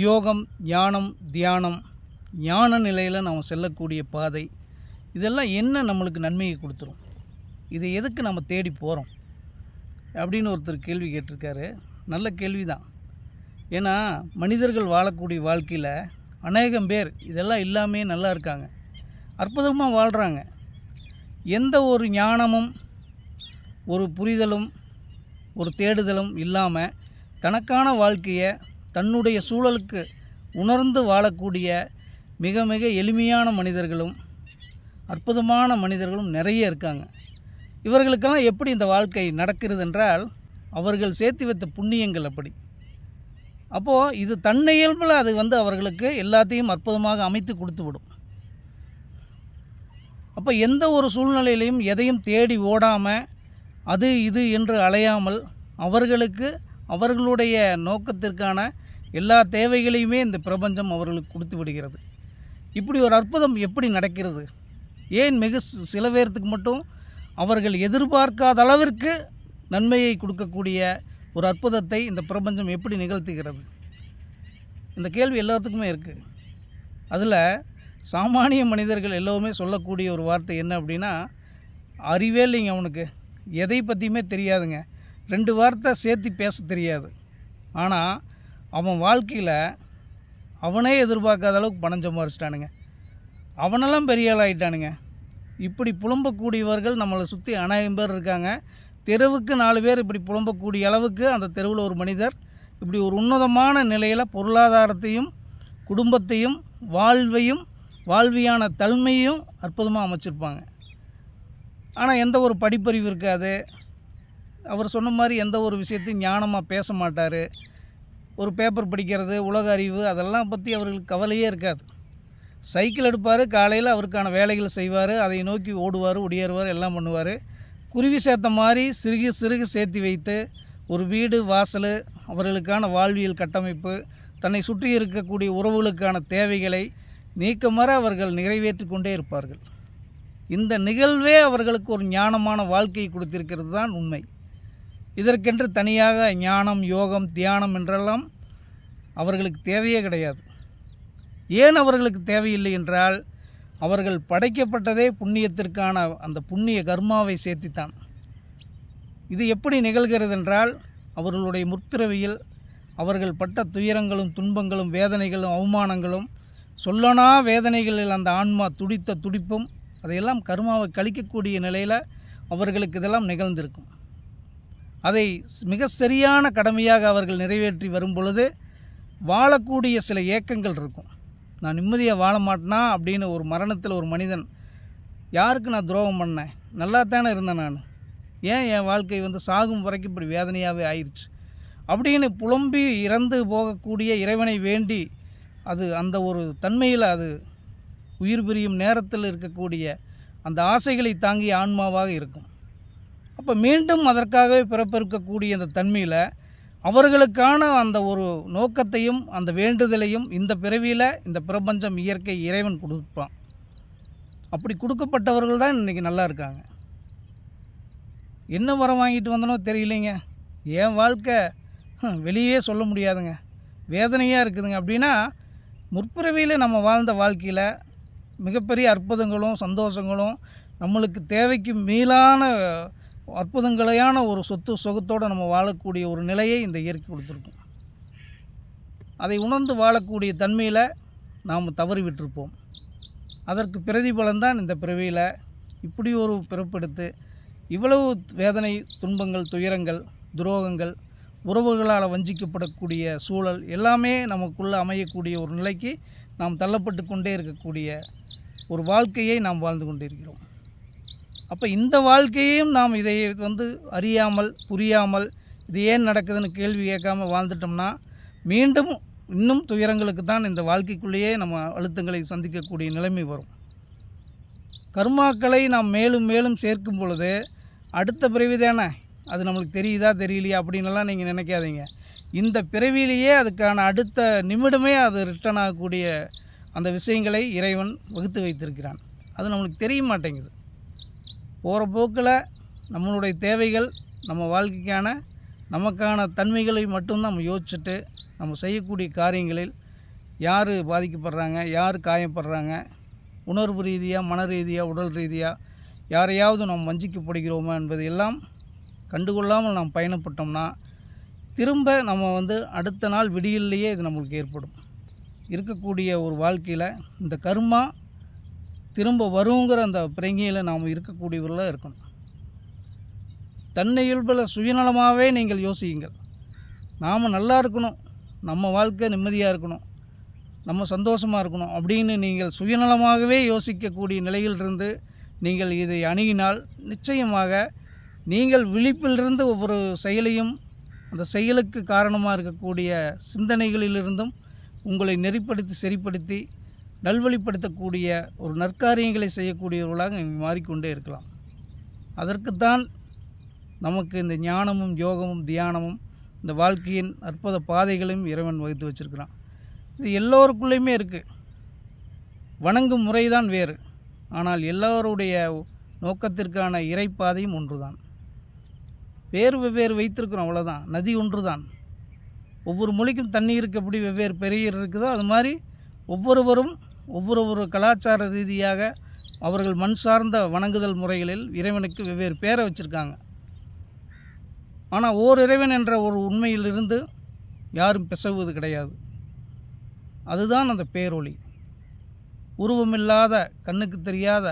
யோகம், ஞானம், தியானம், ஞான நிலையில் நாம் செல்லக்கூடிய பாதை, இதெல்லாம் என்ன நம்மளுக்கு நன்மையை கொடுத்துரும்? இதை எதுக்கு நம்ம தேடி போகிறோம் அப்படின்னு ஒருத்தர் கேள்வி கேட்டிருக்காரு. நல்ல கேள்வி தான். ஏன்னா மனிதர்கள் வாழக்கூடிய வாழ்க்கையில் அநேகம் பேர் இதெல்லாம் இல்லாமே நல்லா இருக்காங்க, அற்புதமாக வாழ்கிறாங்க. எந்த ஒரு ஞானமும் ஒரு புரிதலும் ஒரு தேடுதலும் இல்லாமல் தனக்கான வாழ்க்கையை தன்னுடைய சூழலுக்கு உணர்ந்து வாழக்கூடிய மிக மிக எளிமையான மனிதர்களும் அற்புதமான மனிதர்களும் நிறைய இருக்காங்க. இவர்களுக்கெல்லாம் எப்படி இந்த வாழ்க்கை நடக்கிறது என்றால், அவர்கள் சேர்த்து வைத்த புண்ணியங்கள் அப்படி. அப்போது இது தன்னியல்பில் அது அவர்களுக்கு எல்லாத்தையும் அற்புதமாக அமைத்து கொடுத்து விடும். அப்போ எந்த ஒரு சூழ்நிலையிலையும் எதையும் தேடி ஓடாமல் அது இது என்று அலையாமல் அவர்களுக்கு அவர்களுடைய நோக்கத்திற்கான எல்லா தேவைகளையுமே இந்த பிரபஞ்சம் அவர்களுக்கு கொடுத்து விடுகிறது. இப்படி ஒரு அற்புதம் எப்படி நடக்கிறது? ஏன் சில பேர்த்துக்கு மட்டும் அவர்கள் எதிர்பார்க்காத அளவிற்கு நன்மையை கொடுக்கக்கூடிய ஒரு அற்புதத்தை இந்த பிரபஞ்சம் எப்படி நிகழ்த்துகிறது? இந்த கேள்வி எல்லாத்துக்குமே இருக்குது. அதில் சாமானிய மனிதர்கள் எல்லோருமே சொல்லக்கூடிய ஒரு வார்த்தை என்ன அப்படின்னா, அறிவே இல்லைங்க அவனுக்கு, எதை பற்றியுமே தெரியாதுங்க, 2 வார்த்தை சேர்த்து பேச தெரியாது. ஆனால் அவன் வாழ்க்கையில் அவனே எதிர்பார்க்காத அளவுக்கு பணம் சம்பாரிச்சிட்டானுங்க, அவனெல்லாம் பெரிய ஆள் ஆகிட்டானுங்க. இப்படி புலம்பக்கூடியவர்கள் நம்மளை சுற்றி அநேகம் பேர் இருக்காங்க. தெருவுக்கு 4 பேர் இப்படி புலம்பக்கூடிய அளவுக்கு அந்த தெருவில் ஒரு மனிதர் இப்படி ஒரு உன்னதமான நிலையில் பொருளாதாரத்தையும் குடும்பத்தையும் வாழ்வையும் வாழ்வியான தன்மையும் அற்புதமாக அமைச்சிருப்பாங்க. ஆனால் எந்த ஒரு படிப்பறிவு இருக்காது. அவர் சொன்ன மாதிரி எந்த ஒரு விஷயத்தையும் ஞானமாக பேச மாட்டார். ஒரு பேப்பர் படிக்கிறது, உலக அறிவு, அதெல்லாம் பற்றி அவர்களுக்கு கவலையே இருக்காது. சைக்கிள் எடுப்பார், காலையில் அவருக்கான வேலைகளை செய்வார், அதை நோக்கி ஓடுவார், ஒடியேறுவார், எல்லாம் பண்ணுவார். குருவி சேர்த்த மாதிரி சிறுகு சிறுகு சேர்த்து வைத்து ஒரு வீடு வாசல், அவர்களுக்கான வாழ்வியல் கட்டமைப்பு, தன்னை சுற்றி இருக்கக்கூடிய உறவுகளுக்கான தேவைகளை நீக்கமற அவர்கள் நிறைவேற்றி கொண்டே இருப்பார்கள். இந்த நிகழ்வே அவர்களுக்கு ஒரு ஞானமான வாழ்க்கையை கொடுத்திருக்கிறது தான் உண்மை. இதற்கென்று தனியாக ஞானம், யோகம், தியானம் என்றெல்லாம் அவர்களுக்கு தேவையே கிடையாது. ஏன் அவர்களுக்கு தேவையில்லை என்றால், அவர்கள் படைக்கப்பட்டதே புண்ணியத்திற்கான அந்த புண்ணிய கர்மாவை சேர்த்தித்தான். இது எப்படி நிகழ்கிறது என்றால், அவர்களுடைய முற்பிறவியில் அவர்கள் பட்ட துயரங்களும் துன்பங்களும் வேதனைகளும் அவமானங்களும் சொல்லனா வேதனைகளில் அந்த ஆன்மா துடித்த துடிப்பும் அதையெல்லாம் கர்மாவை கழிக்கக்கூடிய நிலையில் அவர்களுக்கு இதெல்லாம் நிகழ்ந்திருக்கும். அதை மிக சரியான கடமையாக அவர்கள் நிறைவேற்றி வரும் பொழுது வாழக்கூடிய சில ஏக்கங்கள் இருக்கும். நான் நிம்மதியாக வாழ மாட்டேனா அப்படின்னு ஒரு மரணத்தில் ஒரு மனிதன், யாருக்கு நான் துரோகம் பண்ணேன், நல்லா தானே இருந்தேன், நான் ஏன் என் வாழ்க்கை சாகும் வரைக்கும் இப்படி வேதனையாகவே ஆயிடுச்சு அப்படின்னு புலம்பி இறந்து போகக்கூடிய இறைவனை வேண்டி அது அந்த ஒரு தன்மையில் அது உயிர் பிரியும் நேரத்தில் இருக்கக்கூடிய அந்த ஆசைகளை தாங்கிய ஆன்மாவாக இருக்கும். அப்போ மீண்டும் அதற்காகவே பிறப்பிருக்கக்கூடிய அந்த தன்மையில் அவர்களுக்கான அந்த ஒரு நோக்கத்தையும் அந்த வேண்டுதலையும் இந்த பிறவியில் இந்த பிரபஞ்சம் இயற்கை இறைவன் கொடுப்பான். அப்படி கொடுக்கப்பட்டவர்கள் தான் இன்றைக்கி நல்லா இருக்காங்க. என்ன வரம் வாங்கிட்டு வந்தனோ தெரியலைங்க, என் வாழ்க்கை வெளியே சொல்ல முடியாதுங்க, வேதனையாக இருக்குதுங்க அப்படின்னா, முற்பிறவியில் நம்ம வாழ்ந்த வாழ்க்கையில் மிகப்பெரிய அற்புதங்களும் சந்தோஷங்களும் நம்மளுக்கு தேவைக்கு மீளான அற்புதங்களையான ஒரு சொத்து சுகத்தோடு நம்ம வாழக்கூடிய ஒரு நிலையை இந்த இயற்கை கொடுத்துருக்கோம். அதை உணர்ந்து வாழக்கூடிய தன்மையில் நாம் தவறி விட்டிருப்போம். அதற்கு பிரதிபலன்தான் இந்த பிறவியில் இப்படி ஒரு பிறப்பெடுத்து இவ்வளவு வேதனை, துன்பங்கள், துயரங்கள், துரோகங்கள், உறவுகளால் வஞ்சிக்கப்படக்கூடிய சூழல் எல்லாமே நமக்குள்ளே அமையக்கூடிய ஒரு நிலைக்கு நாம் தள்ளப்பட்டு கொண்டே இருக்கக்கூடிய ஒரு வாழ்க்கையை நாம் வாழ்ந்து கொண்டிருக்கிறோம். அப்போ இந்த வாழ்க்கையையும் நாம் இதை அறியாமல் புரியாமல் இது ஏன் நடக்குதுன்னு கேள்வி கேட்காமல் வாழ்ந்துட்டோம்னா மீண்டும் இன்னும் துயரங்களுக்கு தான் இந்த வாழ்க்கைக்குள்ளேயே நம்ம அழுத்தங்களை சந்திக்கக்கூடிய நிலைமை வரும். கர்மாக்களை நாம் மேலும் மேலும் சேர்க்கும் பொழுது அடுத்த பிறவி தானே அது நம்மளுக்கு தெரியுதா தெரியலையா அப்படின்லாம் நீங்கள் நினைக்காதீங்க. இந்த பிறவிலேயே அதுக்கான அடுத்த நிமிடமே அது ரிட்டர்ன் ஆகக்கூடிய அந்த விஷயங்களை இறைவன் வகுத்து வைத்திருக்கிறான். அது நம்மளுக்கு தெரிய மாட்டேங்குது. போகிற போக்கில் நம்மளுடைய தேவைகள், நம்ம வாழ்க்கைக்கான நமக்கான தன்மைகளை மட்டும் நம்ம யோசிச்சுட்டு நம்ம செய்யக்கூடிய காரியங்களில் யார் பாதிக்கப்படுறாங்க, யார் காயப்படுறாங்க, உணர்வு ரீதியாக, மன ரீதியாக, உடல் ரீதியாக யாரையாவது நாம் வஞ்சிக்கப்படுகிறோமா என்பதையெல்லாம் கண்டுகொள்ளாமல் நாம் பயணப்பட்டோம்னா திரும்ப நம்ம அடுத்த நாள் விடியல்லையே இது நம்மளுக்கு ஏற்படும். இருக்கக்கூடிய ஒரு வாழ்க்கையில் இந்த கர்மா திரும்ப வருங்கிற அந்த பிரங்கையில் நாம் இருக்கக்கூடியவர்களாக இருக்கணும். தன்னை இயல்பில் சுயநலமாகவே நீங்கள் யோசியுங்கள். நாம் நல்லா இருக்கணும், நம்ம வாழ்க்கை நிம்மதியாக இருக்கணும், நம்ம சந்தோஷமாக இருக்கணும் அப்படின்னு நீங்கள் சுயநலமாகவே யோசிக்கக்கூடிய நிலையிலிருந்து நீங்கள் இதை அணுகினால் நிச்சயமாக நீங்கள் விழிப்பிலிருந்து ஒவ்வொரு செயலையும் அந்த செயலுக்கு காரணமாக இருக்கக்கூடிய சிந்தனைகளிலிருந்தும் உங்களை நெறிப்படுத்தி சரிப்படுத்தி நல்வழிப்படுத்தக்கூடிய ஒரு நற்காரியங்களை செய்யக்கூடியவர்களாக மாறிக்கொண்டே இருக்கலாம். அதற்குத்தான் நமக்கு இந்த ஞானமும் யோகமும் தியானமும் இந்த வாழ்க்கையின் அற்புத பாதைகளையும் இறைவன் வகுத்து வச்சுருக்கிறான். இது எல்லோருக்குள்ளேயுமே இருக்குது. வணங்கும் முறை தான் வேறு, ஆனால் எல்லோருடைய நோக்கத்திற்கான இறைப்பாதையும் ஒன்று தான். வேறு வெவ்வேறு வைத்திருக்கிறோம், அவ்வளோதான். நதி ஒன்று தான். ஒவ்வொரு மொழிக்கும் தண்ணீருக்கு எப்படி வெவ்வேறு பெரியர் இருக்குதோ அது மாதிரி ஒவ்வொருவரும் ஒவ்வொரு கலாச்சார ரீதியாக அவர்கள் மண் சார்ந்த வணங்குதல் முறைகளில் இறைவனுக்கு வெவ்வேறு பேரை வச்சுருக்காங்க. ஆனால் ஓர் இறைவன் என்ற ஒரு உண்மையிலிருந்து யாரும் பிசகுவது கிடையாது. அதுதான் அந்த பேரொளி. உருவமில்லாத, கண்ணுக்கு தெரியாத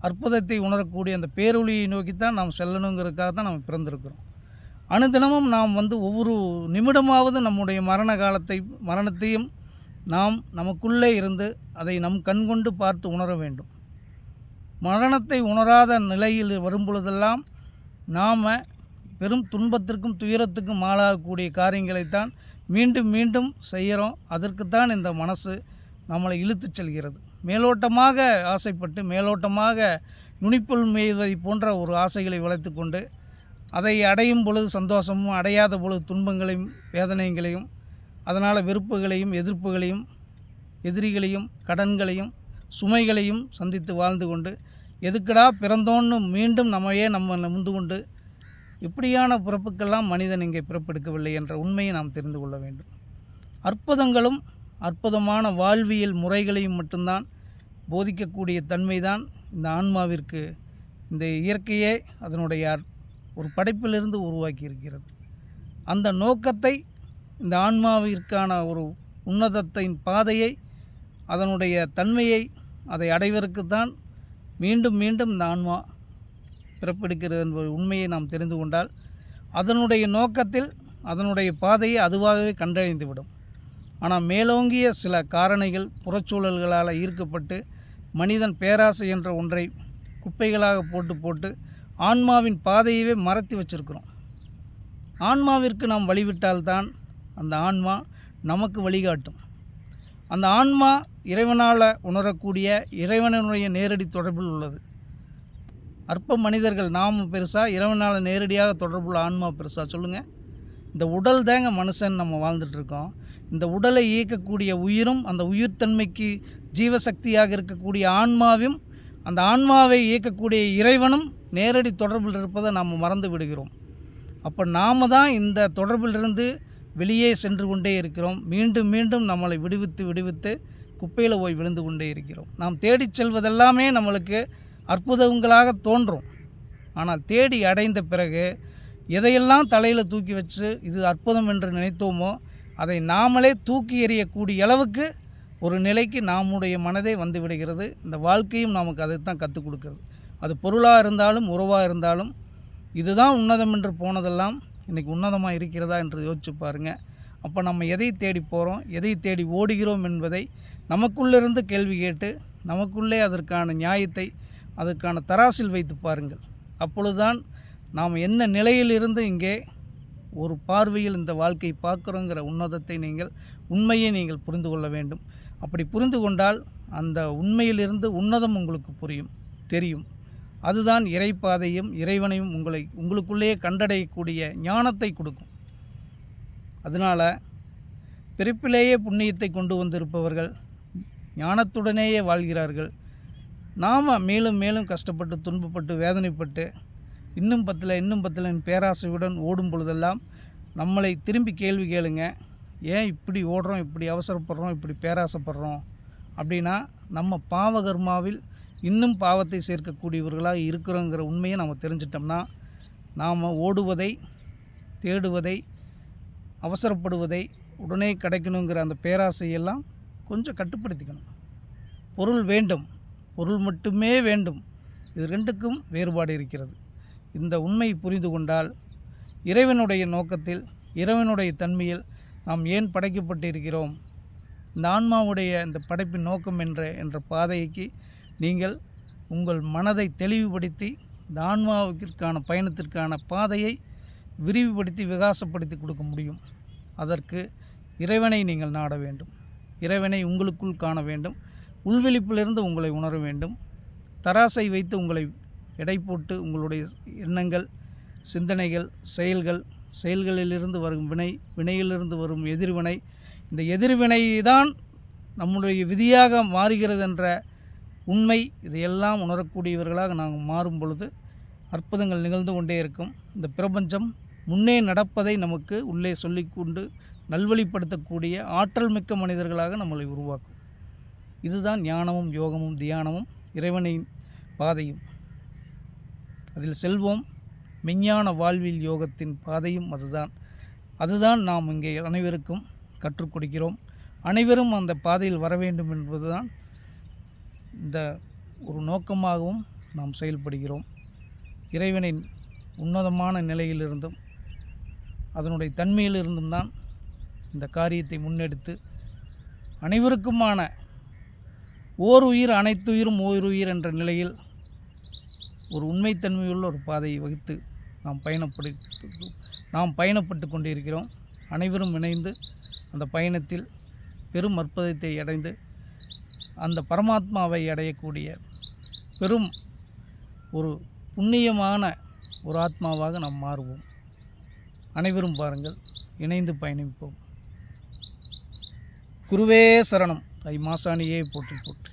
அற்புதத்தை உணரக்கூடிய அந்த பேரொளியை நோக்கித்தான் நாம் செல்லணுங்கிறதுக்காக தான் நாம் பிறந்திருக்கிறோம். அனுதினமும் நாம் ஒவ்வொரு நிமிடமாவது நம்முடைய மரணத்தையும் நாம் நமக்குள்ளே இருந்து அதை நம் கண்கொண்டு பார்த்து உணர வேண்டும். மரணத்தை உணராத நிலையில் வரும்பொழுதெல்லாம் நாம் பெரும் துன்பத்திற்கும் துயரத்துக்கும் ஆளாகக்கூடிய காரியங்களைத்தான் மீண்டும் மீண்டும் செய்கிறோம். அதற்குத்தான் இந்த மனசு நம்மளை இழுத்து செல்கிறது. மேலோட்டமாக ஆசைப்பட்டு மேலோட்டமாக நுனிப்புல் மேய்வதை போன்ற ஒரு ஆசைகளை வளர்த்து கொண்டு அதை அடையும் பொழுது சந்தோஷமும், அடையாத பொழுது துன்பங்களையும் வேதனைகளையும், அதனால் வெறுப்புகளையும் எதிர்ப்புகளையும் எதிரிகளையும் கடன்களையும் சுமைகளையும் சந்தித்து வாழ்ந்து கொண்டு எதுக்கடா பிறந்தோன்னு மீண்டும் நம்ம முந்து கொண்டு இப்படியான பிறப்புக்கெல்லாம் மனிதன் இங்கே பிறப்பெடுக்கவில்லை என்ற உண்மையை நாம் தெரிந்து கொள்ள வேண்டும். அற்புதங்களும் அற்புதமான வாழ்வியல் முறைகளையும் மட்டும்தான் போதிக்கக்கூடிய தன்மைதான் இந்த ஆன்மாவிற்கு இந்த இயற்கையே அதனுடைய ஒரு படைப்பிலிருந்து உருவாக்கி இருக்கிறது. அந்த நோக்கத்தை இந்த ஆன்மாவிற்கான ஒரு உன்னதத்தின் பாதையை, அதனுடைய தன்மையை, அதை அடைவதற்குத்தான் மீண்டும் மீண்டும் இந்த ஆன்மா பிறப்பெடுக்கிறது என்ற உண்மையை நாம் தெரிந்து கொண்டால் அதனுடைய நோக்கத்தில் அதனுடைய பாதையை அதுவாகவே கண்டறிந்துவிடும். ஆனால் மேலோங்கிய சில காரணிகள் புறச்சூழல்களால் ஈர்க்கப்பட்டு மனிதன் பேராசை என்ற ஒன்றை குப்பைகளாக போட்டு ஆன்மாவின் பாதையவே மறைத்து வச்சிருக்கிறோம். ஆன்மாவிற்கு நாம் வழிவிட்டால்தான் அந்த ஆன்மா நமக்கு வழிகாட்டும். அந்த ஆன்மா இறைவனால் உணரக்கூடிய இறைவனுடைய நேரடி தொடர்பில் உள்ளது. அற்ப மனிதர்கள் நாம் பெருசா, இறைவனால் நேரடியாக தொடர்புள்ள ஆன்மா பெருசா? சொல்லுங்கள். இந்த உடல் தாங்க மனுஷன் நம்ம வாழ்ந்துட்டுருக்கோம். இந்த உடலை இயக்கக்கூடிய உயிரும் அந்த உயிர்த்தன்மைக்கு ஜீவசக்தியாக இருக்கக்கூடிய ஆன்மாவும் அந்த ஆன்மாவை இயக்கக்கூடிய இறைவனும் நேரடி தொடர்பில் இருப்பதை நாம் மறந்து விடுகிறோம். அப்போ நாம் தான் இந்த தொடர்பிலிருந்து வெளியே சென்று கொண்டே இருக்கிறோம். மீண்டும் மீண்டும் நம்மளை விடுவித்து குப்பையில் போய் விழுந்து கொண்டே இருக்கிறோம். நாம் தேடி செல்வதெல்லாமே நம்மளுக்கு அற்புதங்களாக தோன்றும். ஆனால் தேடி அடைந்த பிறகு எதையெல்லாம் தலையில் தூக்கி வச்சு இது அற்புதம் என்று நினைத்தோமோ அதை நாமளே தூக்கி எறியக்கூடிய அளவுக்கு ஒரு நிலைக்கு நம்முடைய மனதே வந்து விடுகிறது. இந்த வாழ்க்கையும் நமக்கு அதை தான் கற்றுக் கொடுக்குறது. அது பொருளாக இருந்தாலும் உறவாக இருந்தாலும் இதுதான் உன்னதம் என்று போனதெல்லாம் இன்றைக்கி உன்னதமாக இருக்கிறதா என்று யோசிச்சு பாருங்கள். அப்போ நம்ம எதை தேடி போகிறோம், எதை தேடி ஓடுகிறோம் என்பதை நமக்குள்ளிருந்து கேள்வி கேட்டு நமக்குள்ளே அதற்கான நியாயத்தை அதற்கான தராசில் வைத்து பாருங்கள். அப்பொழுதுதான் நாம் என்ன நிலையிலிருந்து இங்கே ஒரு பார்வையில் இந்த வாழ்க்கை பார்க்குறோங்கிற உண்மையை நீங்கள் புரிந்து கொள்ள வேண்டும். அப்படி புரிந்து கொண்டால் அந்த உண்மையிலிருந்து உன்னதம் உங்களுக்கு தெரியும். அதுதான் இறைப்பாதையும் இறைவனையும் உங்களுக்குள்ளேயே கண்டடையக்கூடிய ஞானத்தை கொடுக்கும். அதனால் பிறப்பிலேயே புண்ணியத்தை கொண்டு வந்திருப்பவர்கள் ஞானத்துடனேயே வாழ்கிறார்கள். நாம் மேலும் மேலும் கஷ்டப்பட்டு துன்பப்பட்டு வேதனைப்பட்டு இன்னும் பத்தல பேராசையுடன் ஓடும் பொழுதெல்லாம் நம்மளை திரும்பி கேள்வி கேளுங்க. ஏன் இப்படி ஓடுறோம், இப்படி அவசரப்படுறோம், இப்படி பேராசைப்படுறோம் அப்படின்னா நம்ம பாவகர்மாவில் இன்னும் பாவத்தை சேர்க்கக்கூடியவர்களாக இருக்கிறோங்கிற உண்மையை நம்ம தெரிஞ்சிட்டோம்னா நாம் ஓடுவதை, தேடுவதை, அவசரப்படுவதை, உடனே கிடைக்கணுங்கிற அந்த பேராசையெல்லாம் கொஞ்சம் கட்டுப்படுத்திக்கணும். பொருள் வேண்டும், பொருள் மட்டுமே வேண்டும், இது ரெண்டுக்கும் வேறுபாடு இருக்கிறது. இந்த உண்மை புரிந்து கொண்டால் இறைவனுடைய நோக்கத்தில், இறைவனுடைய தன்மையில் நாம் ஏன் படைக்கப்பட்டிருக்கிறோம், இந்த ஆன்மாவுடைய இந்த படைப்பின் நோக்கம் என்ற பாதைக்கு நீங்கள் உங்கள் மனதை தெளிவுபடுத்தி இந்த ஆன்மாவிற்கான பயணத்திற்கான பாதையை விரிவுபடுத்தி விகாசப்படுத்தி கொடுக்க முடியும். அதற்கு இறைவனை நீங்கள் நாட வேண்டும். இறைவனை உங்களுக்குள் காண வேண்டும். உள்விழிப்பிலிருந்து உங்களை உணர வேண்டும். தராசை வைத்து உங்களை எடை போட்டு உங்களுடைய எண்ணங்கள், சிந்தனைகள், செயல்களிலிருந்து வரும் வினை, வினையிலிருந்து வரும் எதிர்வினை, இந்த எதிர்வினை தான் நம்முடைய விதியாக மாறுகிறது என்ற உண்மை, இதையெல்லாம் உணரக்கூடியவர்களாக நாங்கள் மாறும் பொழுது அற்புதங்கள் நிகழ்ந்து கொண்டே இருக்கும். இந்த பிரபஞ்சம் முன்னே நடப்பதை நமக்கு உள்ளே சொல்லிக்கொண்டு நல்வழிப்படுத்தக்கூடிய ஆற்றல் மிக்க மனிதர்களாக நம்மளை உருவாக்கும். இதுதான் ஞானமும் யோகமும் தியானமும் இறைவனின் பாதையும். அதில் செல்வோம். மெஞ்ஞான வாழ்வில் யோகத்தின் பாதையும் அதுதான் நாம் இங்கே அனைவருக்கும் கற்றுக் கொடுக்கிறோம். அனைவரும் அந்த பாதையில் வர வேண்டும் என்பதுதான் இந்த ஒரு நோக்கமாகவும் நாம் செயல்படுகிறோம். இறைவனின் உன்னதமான நிலையிலிருந்தும் அதனுடைய தன்மையிலிருந்தும் தான் இந்த காரியத்தை முன்னெடுத்து அனைவருக்குமான ஓர் உயிர் அனைத்துயிரும் ஓருயிர் என்ற நிலையில் ஒரு உண்மைத்தன்மையுள்ள ஒரு பாதையை வகுத்து நாம் பயணப்பட்டு கொண்டிருக்கிறோம். அனைவரும் இணைந்து அந்த பயணத்தில் பெரும் அற்புதத்தை அடைந்து அந்த பரமாத்மாவை அடையக்கூடிய பெரும் ஒரு புண்ணியமான ஒரு ஆத்மாவாக நாம் மாறுவோம். அனைவரும் பாருங்கள், இணைந்து பயணிப்போம். குருவே சரணம். ஐ மாசாணியே போற்றி போற்றி.